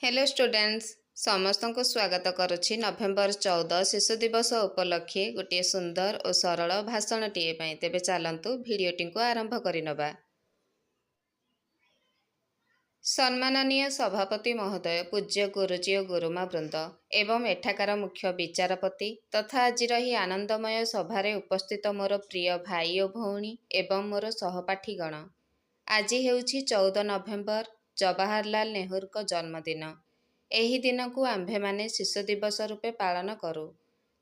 Hello students समस्त को स्वागत करुछि नवेम्बर 14 शिशु दिवस उपलक्षे गोटे सुंदर और सरल भाषण टीए पई तेबे चलंतु भिडियोटी को आरंभ करिनबा। सम्माननीय सभापति महोदय, पूज्य गुरुजी और गुरुमा वृंद एवं एठाकार मुख्य विचारपति तथा आज ही आनंदमय सभारे उपस्थित मोर प्रिय भाई और भौणी एवं मोर सहपाठीगण, आज हेउछि 14 नवेम्बर जवाहरलाल नेहरू को जन्मदिन। एही दिन को आंभे माने शिशु दिवस रूपे पालन करू,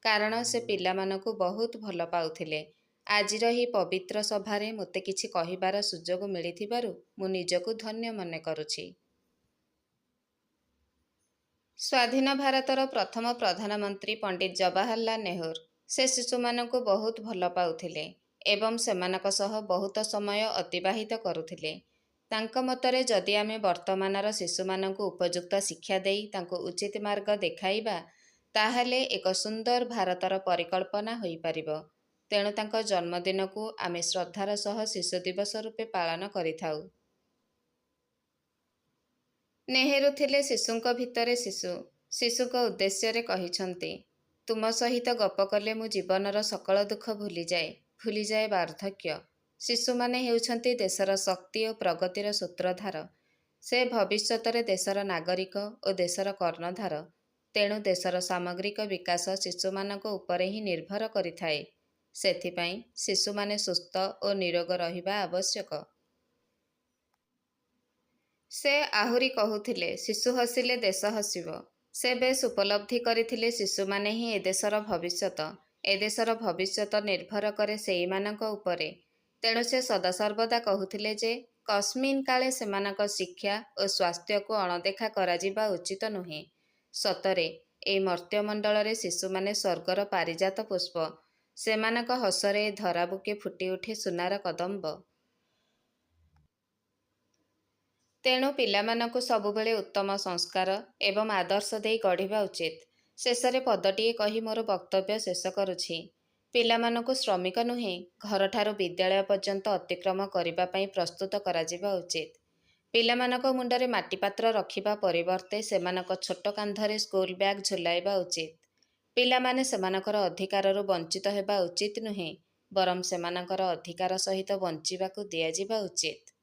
कारण से पिला मानकु बहुत भल पाउथिले। आजिर ही पवित्र सभारे मोते किछि कहिबार सुजोग मिलिथिबारु मु निजकु धन्य मने करुछि। स्वाधीन भारतर प्रथम प्रधानमंत्री पंडित जवाहरलाल नेहरू से शिशु मानकु बहुत भल पाउथिले एवं सेमानक सह बहुत समय अतिबाहित करुथिले। तांको मतरे जदि आमे वर्तमानर शिशुमानंकु उपयुक्त शिक्षा देई तांको उचित मार्ग देखाइबा ताहले एक सुंदर भारतर परिकल्पना होई परिबो। तेणु तांको जन्मदिन को आमे श्रद्धार सह शिशु दिवस रूपे पालन करिथाउ। नेहरू थिले शिशुंक भितरे शिशु। शिशुक उद्देश्य रे कहिछंती, तुम सहित गप कले मु जीवनर सकल दुख भूली जाए वार्धक्य। शिशु माने हेउछंती देशर शक्ति और प्रगतिर सूत्रधार। से भविष्यतरे देशर नागरिक और देशर कर्णधार। तेणु देशर सामग्रिक विकास शिशु मानक उपरे ही निर्भर करिथाए। सेथिपाई शिशु माने सुस्थ और निरोग रहिबा आवश्यक। से आहुरी कहुथिले, शिशु हसिले देश हसिबो। से बेस उपलब्धि करिथिले शिशु माने ही ए देशर भविष्यत। ए देशर भविष्यत निर्भर करे सेई मानक उपरे। तेणु से सदासर्वदा कहूथिले जे कस्मिन काले सेमानक शिक्षा और स्वास्थ्य को अणदेखा कराजिबा उचित नुहे। सतरे ए मर्त्यमंडल शिशु माने स्वर्गर पारिजात पुष्प। सेमानक हसरे धरा बुके फुटी उठे सुनार कदम्ब। तेणु पिलामानकु सबुबेले उत्तम संस्कार एवं आदर्श देई गढ़िबा उचित। शेषरे पदटीए कही मोर वक्तव्य शेष करुछि। पिलामानकु श्रमिक नुहे, घरठारु विद्यालय पर्यंत अतिक्रम करिबा पई प्रस्तुत कराजिबा उचित। पिलामानक मुंडरे माटीपात्र रखिबा परिवर्ते सेमानक छोट कांधरे स्कूल बैग झुलाइबा उचित। पिलामाने सेमानकर अधिकाररु वंचित हेबा उचित नुहे, बरम सेमानकर अधिकार सहित वंचिबाकु दियाजिबा उचित।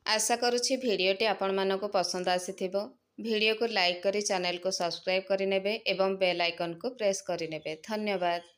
आशा करुछि भिडियोटी आपण मानकु पसंद आसीथिबो। भिडियो को लाइक करी चैनल को सब्सक्राइब करिनेबे एवं बेल आइकन को प्रेस करिनेबे। धन्यवाद।